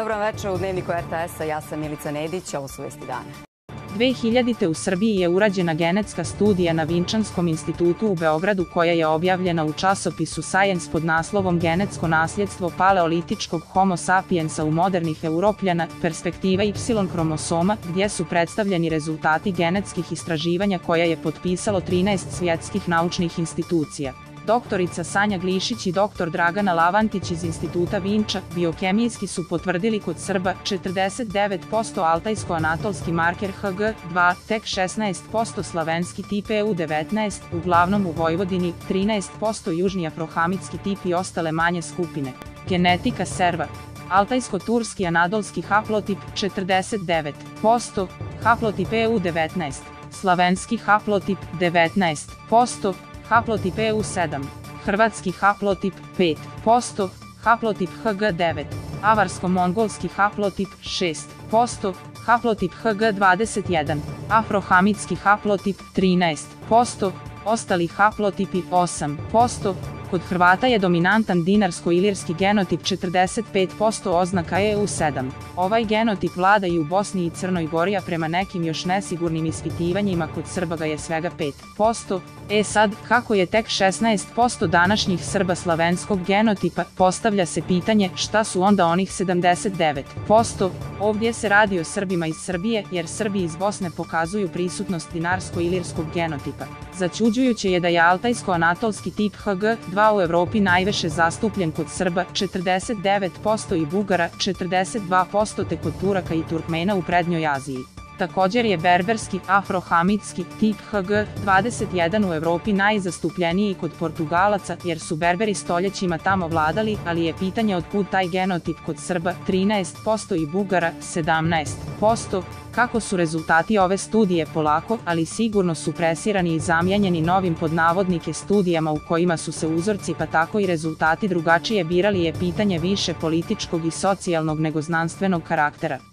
Dobro večer u Dnevniku RTS-a, ja sam Milica Nedić, ovo su vesti dana. 2000. u Srbiji je urađena genetska studija na Vinčanskom institutu u Beogradu koja je objavljena u časopisu Science pod naslovom Genetsko nasljedstvo paleolitičkog Homo sapiensa u modernih Europljana, perspektiva Y-kromosoma, gdje su predstavljeni rezultati genetskih istraživanja koja je potpisalo 13 svjetskih naučnih institucija. Doktorica Sanja Glišić i dr. Dragana Lavantić iz Instituta Vinča biokemijski su potvrdili kod Srba 49% altajsko-anatolski marker HG2, tek 16% slavenski tip EU19, uglavnom u Vojvodini, 13% južni afrohamitski tip i ostale manje skupine. Genetika serva. Altajsko-turski anadolski haplotip 49%, haplotip EU19, slavenski haplotip 19%, haplotip EU7, hrvatski haplotip 5%, haplotip HG9, avarsko-mongolski haplotip 6%, haplotip HG21, afrohamitski haplotip 13%, ostali haplotipi 8%, kod Hrvata je dominantan dinarsko-ilirski genotip 45%, oznaka EU7. Ovaj genotip vlada i u Bosni i Crnoj Gori, a prema nekim još nesigurnim ispitivanjima kod Srba ga je svega 5%. Sad, kako je tek 16% današnjih Srba slavenskog genotipa, postavlja se pitanje šta su onda onih 79%. Ovdje se radi o Srbima iz Srbije, jer Srbi iz Bosne pokazuju prisutnost dinarsko-ilirskog genotipa. Začuđujuće je da je altajsko-anatolski tip HG2 u Evropi najviše zastupljen kod Srba 49% i Bugara 42%, te kod Turaka i Turkmena u prednjoj Aziji. Također je berberski, afrohamitski tip HG21 u Evropi najzastupljeniji kod Portugalaca, jer su Berberi stoljećima tamo vladali, ali je pitanje otkud taj genotip kod Srba 13% i Bugara 17%. Kako su rezultati ove studije polako, ali sigurno su presirani i zamijenjeni novim pod navodnike studijama u kojima su se uzorci pa tako i rezultati drugačije birali, je pitanje više političkog i socijalnog nego znanstvenog karaktera.